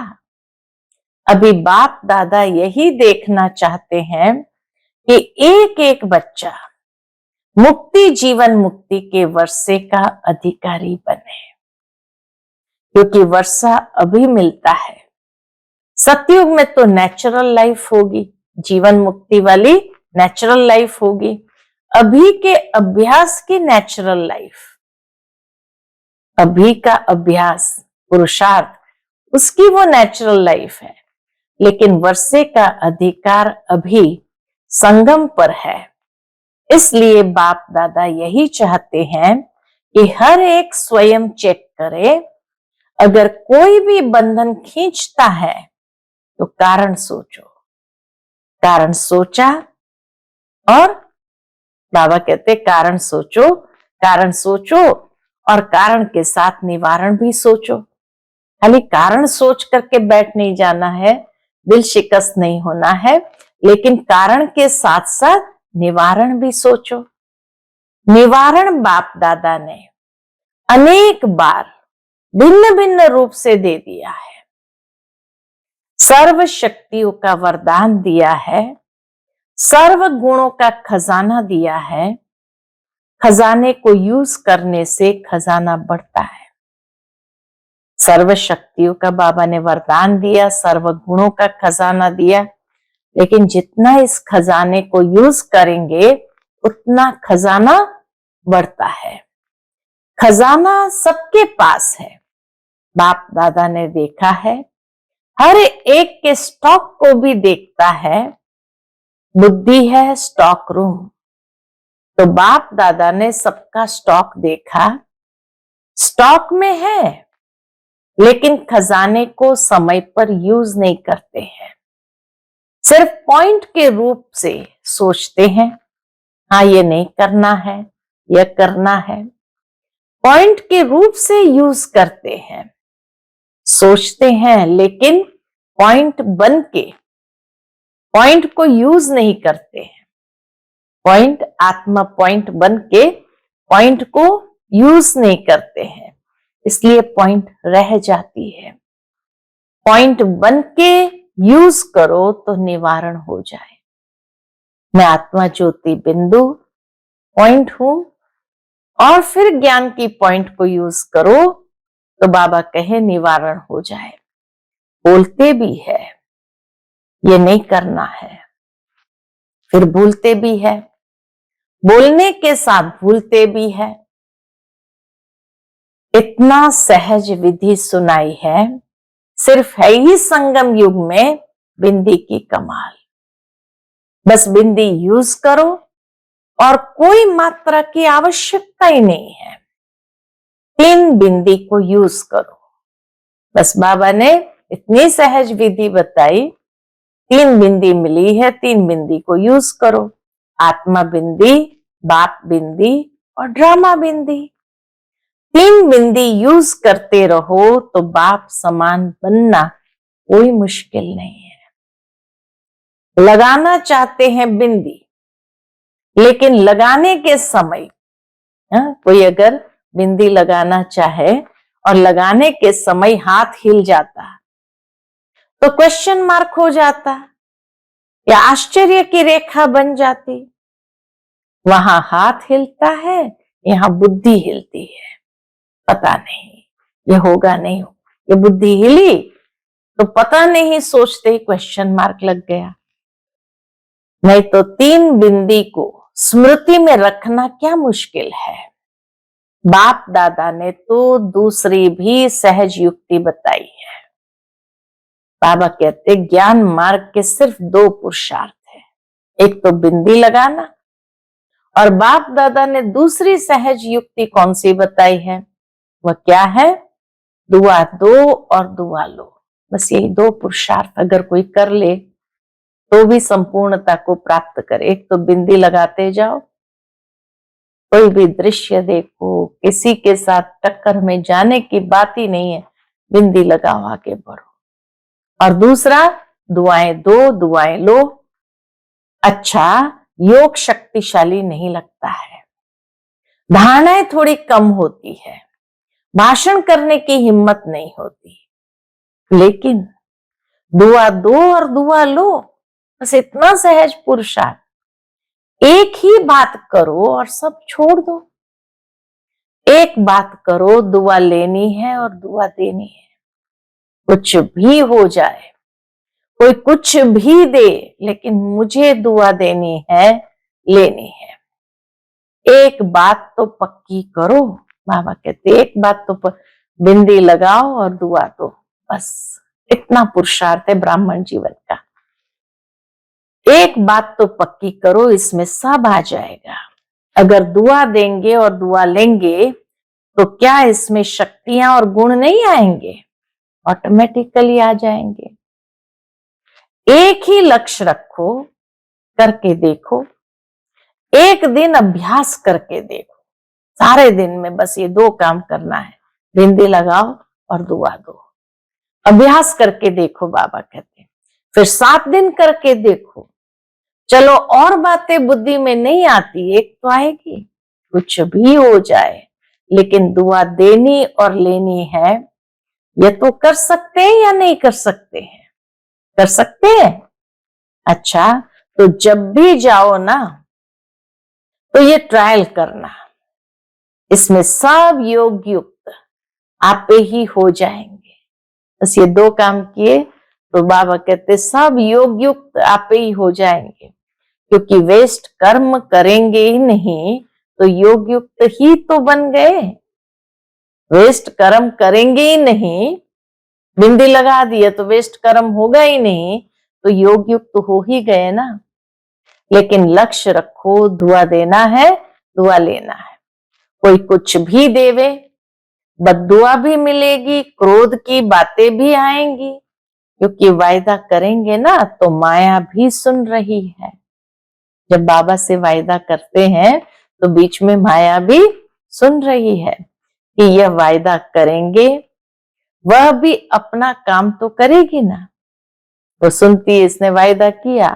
अभी बाप दादा यही देखना चाहते हैं कि एक एक बच्चा मुक्ति जीवन मुक्ति के वर्षे का अधिकारी बने, क्योंकि वर्षा अभी मिलता है। सतयुग में तो नेचुरल लाइफ होगी, जीवन मुक्ति वाली नेचुरल लाइफ होगी। अभी के अभ्यास की नेचुरल लाइफ, अभी का अभ्यास पुरुषार्थ, उसकी वो नेचुरल लाइफ है, लेकिन वर्षे का अधिकार अभी संगम पर है। इसलिए बाप दादा यही चाहते हैं कि हर एक स्वयं चेक करे, अगर कोई भी बंधन खींचता है तो कारण सोचो। कारण सोचा और बाबा कहते कारण सोचो, कारण सोचो और कारण के साथ निवारण भी सोचो। खाली कारण सोच करके बैठ नहीं जाना है, दिल शिकस्त नहीं होना है, लेकिन कारण के साथ साथ निवारण भी सोचो। निवारण बाप दादा ने अनेक बार भिन्न भिन्न रूप से दे दिया है। सर्व शक्तियों का वरदान दिया है, सर्व गुणों का खजाना दिया है। खजाने को यूज करने से खजाना बढ़ता है। सर्व शक्तियों का बाबा ने वरदान दिया, सर्व गुणों का खजाना दिया, लेकिन जितना इस खजाने को यूज करेंगे उतना खजाना बढ़ता है। खजाना सबके पास है। बाप दादा ने देखा है, हर एक के स्टॉक को भी देखता है। बुद्धि है स्टॉक रूम, तो बाप दादा ने सबका स्टॉक देखा। स्टॉक में है, लेकिन खजाने को समय पर यूज नहीं करते हैं। सिर्फ पॉइंट के रूप से सोचते हैं, हाँ ये नहीं करना है, यह करना है। पॉइंट के रूप से यूज करते हैं, सोचते हैं, लेकिन पॉइंट बन के पॉइंट को यूज नहीं करते हैं। पॉइंट आत्मा पॉइंट बन के पॉइंट को यूज नहीं करते हैं, इसलिए पॉइंट रह जाती है। पॉइंट बन के यूज करो तो निवारण हो जाए। मैं आत्मा ज्योति बिंदु पॉइंट हूं, और फिर ज्ञान की पॉइंट को यूज करो तो बाबा कहे निवारण हो जाए। बोलते भी है ये नहीं करना है, फिर भूलते भी है, बोलने के साथ भूलते भी है। इतना सहज विधि सुनाई है, सिर्फ है ही संगम युग में बिंदी की कमाल। बस बिंदी यूज करो और कोई मात्रा की आवश्यकता ही नहीं है। 3 बिंदी को यूज करो। बस बाबा ने इतनी सहज विधि बताई, 3 बिंदी मिली है, 3 बिंदी को यूज करो। आत्मा बिंदी, बाप बिंदी और ड्रामा बिंदी। 3 बिंदी यूज करते रहो तो बाप समान बनना कोई मुश्किल नहीं है। लगाना चाहते हैं बिंदी, लेकिन लगाने के समय कोई अगर बिंदी लगाना चाहे और लगाने के समय हाथ हिल जाता तो क्वेश्चन मार्क हो जाता या आश्चर्य की रेखा बन जाती। वहां हाथ हिलता है, यहां बुद्धि हिलती है। पता नहीं ये होगा नहीं, ये बुद्धि हिली तो पता नहीं, सोचते ही क्वेश्चन मार्क लग गया। नहीं तो 3 बिंदी को स्मृति में रखना क्या मुश्किल है। बाप दादा ने तो दूसरी भी सहज युक्ति बताई है। बाबा कहते ज्ञान मार्ग के सिर्फ 2 पुरुषार्थ है, एक तो बिंदी लगाना, और बाप दादा ने दूसरी सहज युक्ति कौन सी बताई है, वह क्या है, दुआ दो और दुआ लो। बस यही 2 पुरुषार्थ अगर कोई कर ले तो भी संपूर्णता को प्राप्त करे। एक तो बिंदी लगाते जाओ, कोई भी दृश्य देखो, किसी के साथ टक्कर में जाने की बात ही नहीं है, बिंदी लगाओ आगे बढ़ो। और दूसरा दुआएं दो, दुआएं लो। अच्छा, योग शक्तिशाली नहीं लगता है, धारणाएं थोड़ी कम होती है, भाषण करने की हिम्मत नहीं होती, लेकिन दुआ दो और दुआ लो, बस इतना सहज पुरुषार्थ। एक ही बात करो और सब छोड़ दो। एक बात करो, दुआ लेनी है और दुआ देनी है। कुछ भी हो जाए, कोई कुछ भी दे, लेकिन मुझे दुआ देनी है, लेनी है। एक बात तो पक्की करो। बाबा कहते एक बात तो बिंदी लगाओ और दुआ दो, बस इतना पुरुषार्थ है ब्राह्मण जीवन का। एक बात तो पक्की करो, इसमें सब आ जाएगा। अगर दुआ देंगे और दुआ लेंगे तो क्या इसमें शक्तियां और गुण नहीं आएंगे? ऑटोमेटिकली आ जाएंगे। एक ही लक्ष्य रखो, करके देखो, एक दिन अभ्यास करके देखो। सारे दिन में बस ये 2 काम करना है, बिंदी लगाओ और दुआ दो। अभ्यास करके देखो, बाबा कहते हैं। फिर 7 दिन करके देखो। चलो और बातें बुद्धि में नहीं आती, एक तो आएगी, कुछ भी हो जाए, लेकिन दुआ देनी और लेनी है। ये तो कर सकते हैं या नहीं कर सकते हैं? कर सकते हैं। अच्छा, तो जब भी जाओ ना तो ये ट्रायल करना, इसमें सब योग युक्त आपे ही हो जाएंगे। बस ये 2 काम किए तो बाबा कहते सब योग युक्त आपे ही हो जाएंगे, क्योंकि वेस्ट कर्म करेंगे ही नहीं तो योग युक्त ही तो बन गए। वेस्ट कर्म करेंगे ही नहीं, बिंदी लगा दिया तो वेस्ट कर्म होगा ही नहीं, तो योग युक्त तो हो ही गए ना। लेकिन लक्ष्य रखो, दुआ देना है, दुआ लेना है। कोई कुछ भी देवे, बद्दुआ भी मिलेगी, क्रोध की बातें भी आएंगी, क्योंकि वायदा करेंगे ना तो माया भी सुन रही है। जब बाबा से वायदा करते हैं तो बीच में माया भी सुन रही है कि यह वायदा करेंगे, वह भी अपना काम तो करेगी ना। वो सुनती है, इसने वायदा किया,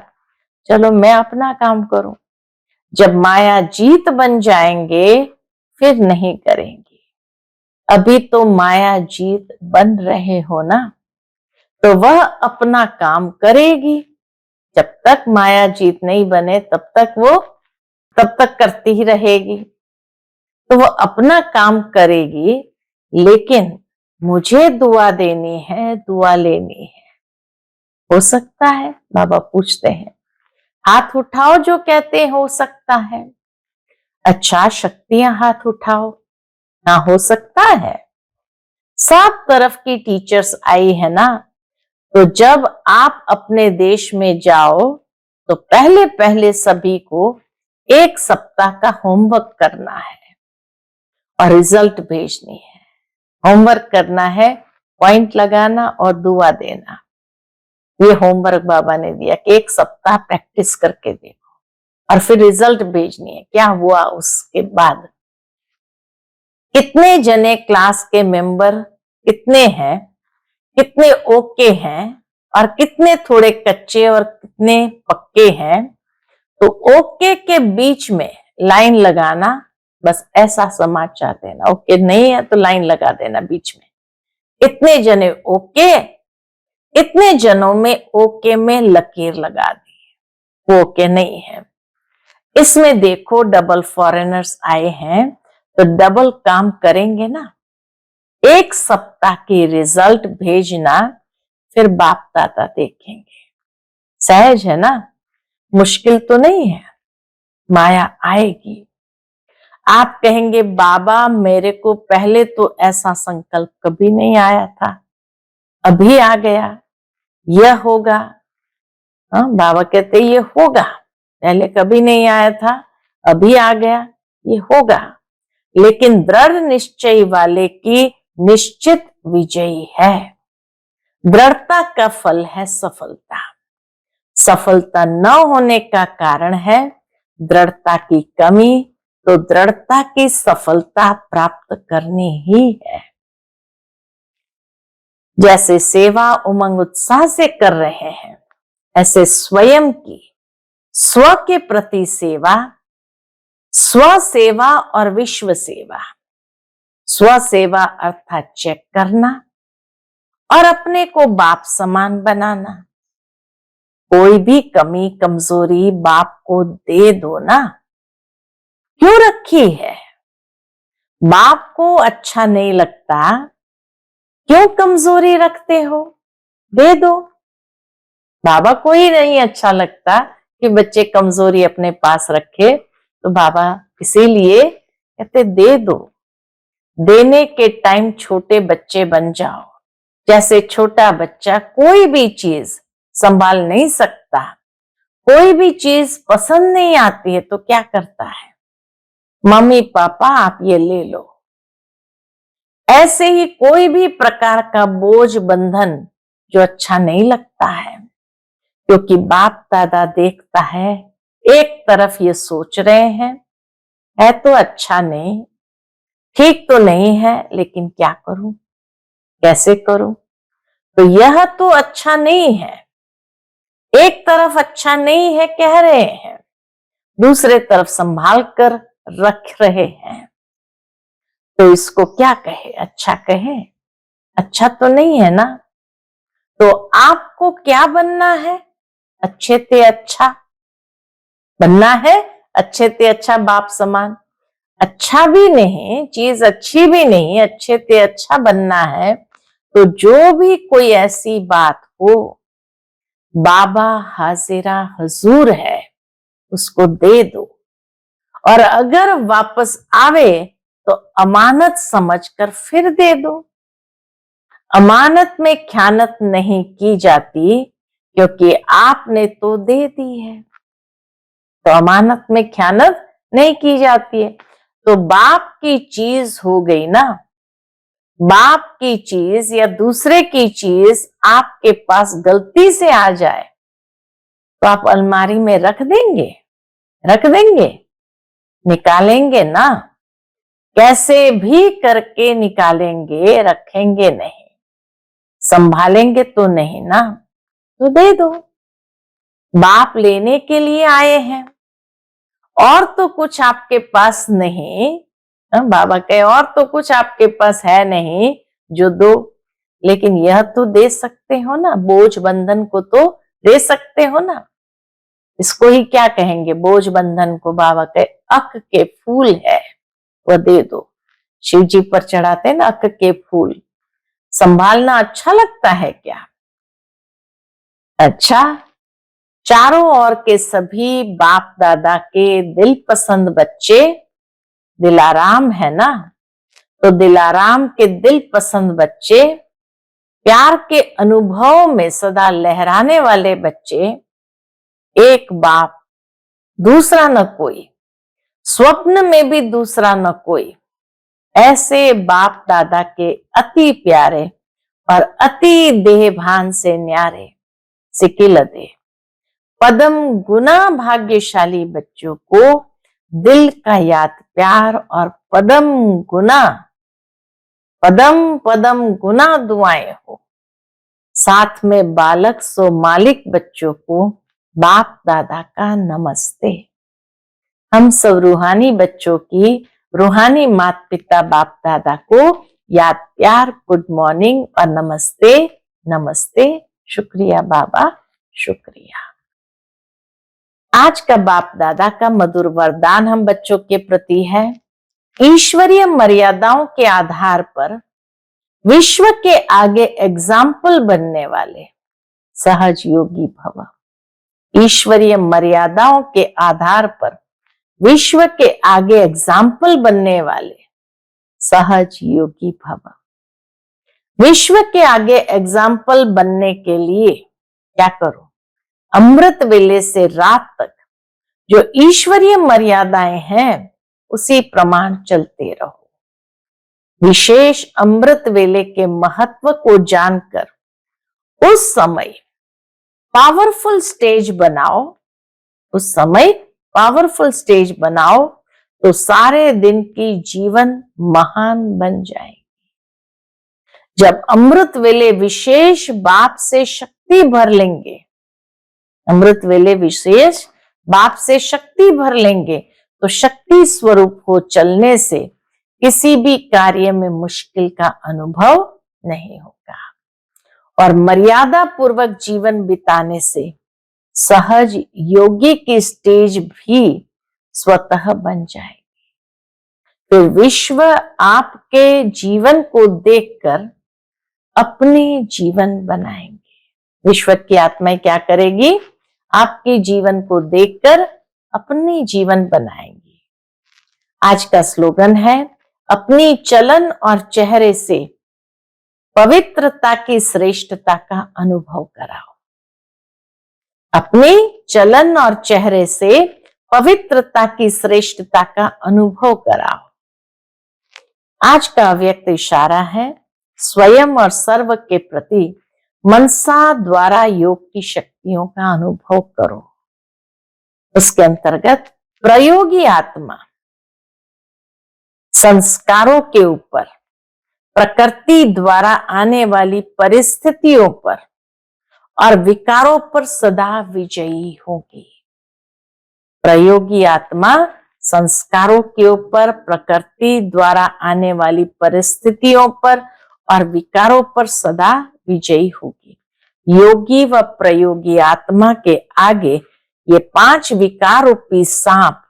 चलो मैं अपना काम करूं। जब माया जीत बन जाएंगे फिर नहीं करेंगी। अभी तो माया जीत बन रहे हो ना, तो वह अपना काम करेगी। जब तक माया जीत नहीं बने तब तक करती ही रहेगी। तो वो अपना काम करेगी, लेकिन मुझे दुआ देनी है, दुआ लेनी है। हो सकता है? बाबा पूछते हैं, हाथ उठाओ जो कहते हैं हो सकता है। अच्छा, शक्तियां हाथ उठाओ, ना हो सकता है। सब तरफ की टीचर्स आई है ना, तो जब आप अपने देश में जाओ तो पहले पहले सभी को 1 सप्ताह का होमवर्क करना है और रिजल्ट भेजनी है। होमवर्क करना है, पॉइंट लगाना और दुआ देना। ये होमवर्क बाबा ने दिया कि 1 सप्ताह प्रैक्टिस करके देखो और फिर रिजल्ट भेजनी है। क्या हुआ उसके बाद? कितने जने क्लास के मेंबर कितने हैं, कितने ओके हैं और कितने थोड़े कच्चे और कितने पक्के हैं? तो ओके के बीच में लाइन लगाना, बस ऐसा समाचार देना। ओके नहीं है तो लाइन लगा देना बीच में। इतने जने ओके, इतने जनों में ओके में लकीर लगा दी, वो ओके नहीं है। इसमें देखो डबल फॉरेनर्स आए हैं तो डबल काम करेंगे ना। 1 सप्ताह की रिजल्ट भेजना, फिर बाप दादा देखेंगे। सहज है ना, मुश्किल तो नहीं है। माया आएगी, आप कहेंगे बाबा मेरे को पहले तो ऐसा संकल्प कभी नहीं आया था, अभी आ गया, यह होगा। हाँ, बाबा कहते ये होगा, पहले कभी नहीं आया था, अभी आ गया, ये होगा। लेकिन दृढ़ निश्चय वाले की निश्चित विजयी है। दृढ़ता का फल है सफलता। सफलता न होने का कारण है दृढ़ता की कमी, तो दृढ़ता की सफलता प्राप्त करनी ही है। जैसे सेवा उमंग उत्साह से कर रहे हैं, ऐसे स्वयं की, स्व के प्रति सेवा, स्व सेवा और विश्व सेवा। स्व सेवा अर्थात चेक करना और अपने को बाप समान बनाना। कोई भी कमी कमजोरी बाप को दे दो ना। क्यों रखी है? बाप को अच्छा नहीं लगता, क्यों कमजोरी रखते हो? दे दो। बाबा को ही नहीं अच्छा लगता कि बच्चे कमजोरी अपने पास रखे, तो बाबा इसीलिए कहते दे दो। देने के टाइम छोटे बच्चे बन जाओ, जैसे छोटा बच्चा कोई भी चीज संभाल नहीं सकता, कोई भी चीज पसंद नहीं आती है तो क्या करता है, मम्मी पापा आप ये ले लो। ऐसे ही कोई भी प्रकार का बोझ बंधन जो अच्छा नहीं लगता है, क्योंकि बाप दादा देखता है एक तरफ ये सोच रहे हैं है तो अच्छा नहीं, ठीक तो नहीं है, लेकिन क्या करूं, कैसे करूं। तो यह तो अच्छा नहीं है, एक तरफ अच्छा नहीं है कह रहे हैं, दूसरे तरफ संभाल कर रख रहे हैं, तो इसको क्या कहे, अच्छा कहे, अच्छा तो नहीं है ना। तो आपको क्या बनना है, अच्छे ते अच्छा बनना है, अच्छे ते अच्छा बाप समान। अच्छा भी नहीं, चीज अच्छी भी नहीं, अच्छे ते अच्छा बनना है, तो जो भी कोई ऐसी बात हो, बाबा हाजिरा हजूर है, उसको दे दो। और अगर वापस आवे तो अमानत समझकर फिर दे दो। अमानत में ख्यानत नहीं की जाती, क्योंकि आपने तो दे दी है, तो अमानत में ख्यानत नहीं की जाती है। तो बाप की चीज हो गई ना, बाप की चीज या दूसरे की चीज आपके पास गलती से आ जाए तो आप अलमारी में रख देंगे, रख देंगे, निकालेंगे ना, कैसे भी करके निकालेंगे, रखेंगे नहीं, संभालेंगे तो नहीं ना, तो दे दो। बाप लेने के लिए आए हैं और तो कुछ आपके पास नहीं, बाबा कहे और तो कुछ आपके पास है नहीं जो दो, लेकिन यह तो दे सकते हो ना, बोझ बंधन को तो दे सकते हो ना। इसको ही क्या कहेंगे, बोझ बंधन को बाबा कहे अक के फूल है, वह दे दो। शिव जी पर चढ़ाते हैं ना अक के फूल, संभालना अच्छा लगता है क्या, अच्छा। चारों ओर के सभी बाप दादा के दिल पसंद बच्चे दिलाराम है ना, तो दिलाराम के दिल पसंद बच्चे, प्यार के अनुभव में सदा लहराने वाले बच्चे, एक बाप दूसरा न कोई, स्वप्न में भी दूसरा न कोई, ऐसे बाप दादा के अति प्यारे और अति देहभान से न्यारे सिकिलदे पदम गुना भाग्यशाली बच्चों को दिल का याद प्यार और पदम पदम गुना दुआएं हो। साथ में बालक सो मालिक बच्चों को बाप दादा का नमस्ते। हम सब रूहानी बच्चों की रूहानी माता पिता बाप दादा को याद प्यार गुड मॉर्निंग और नमस्ते नमस्ते। शुक्रिया बाबा, शुक्रिया। आज का बाप दादा का मधुर वरदान हम बच्चों के प्रति है, ईश्वरीय मर्यादाओं के आधार पर विश्व के आगे एग्जाम्पल बनने वाले सहज योगी भव। ईश्वरीय मर्यादाओं के आधार पर विश्व के आगे एग्जाम्पल बनने वाले सहज योगी भव। विश्व के आगे एग्जाम्पल बनने के लिए क्या करो, अमृत वेले से रात तक जो ईश्वरीय मर्यादाएं हैं उसी प्रमाण चलते रहो। विशेष अमृत वेले के महत्व को जानकर उस समय पावरफुल स्टेज बनाओ, उस समय पावरफुल स्टेज बनाओ तो सारे दिन की जीवन महान बन जाएगी। जब अमृत वेले विशेष बाप से शक्ति भर लेंगे, अमृत वेले विशेष बाप से शक्ति भर लेंगे तो शक्ति स्वरूप हो चलने से किसी भी कार्य में मुश्किल का अनुभव नहीं होगा और मर्यादा पूर्वक जीवन बिताने से सहज योगी की स्टेज भी स्वतः बन जाएगी। फिर विश्व आपके जीवन को देखकर अपने जीवन बनाएंगे। विश्व की आत्माएं क्या करेगी, आपके जीवन को देखकर अपने जीवन बनाएंगी। आज का स्लोगन है, अपनी चलन और चेहरे से पवित्रता की श्रेष्ठता का अनुभव कराओ। अपने चलन और चेहरे से पवित्रता की श्रेष्ठता का अनुभव कराओ। आज का अव्यक्त इशारा है, स्वयं और सर्व के प्रति मनसा द्वारा योग की शक्तियों का अनुभव करो। उसके अंतर्गत प्रयोगी आत्मा संस्कारों के ऊपर, प्रकृति द्वारा आने वाली परिस्थितियों पर और विकारों पर सदा विजयी होगी। प्रयोगी आत्मा संस्कारों के ऊपर, प्रकृति द्वारा आने वाली परिस्थितियों पर और विकारों पर सदा विजयी होगी। योगी व प्रयोगी आत्मा के आगे ये 5 विकार रूपी सांप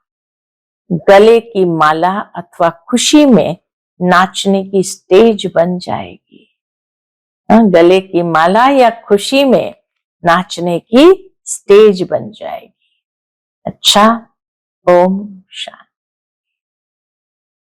गले की माला अथवा खुशी में नाचने की स्टेज बन जाएगी। गले की माला या खुशी में नाचने की स्टेज बन जाएगी। अच्छा, ओम शांति।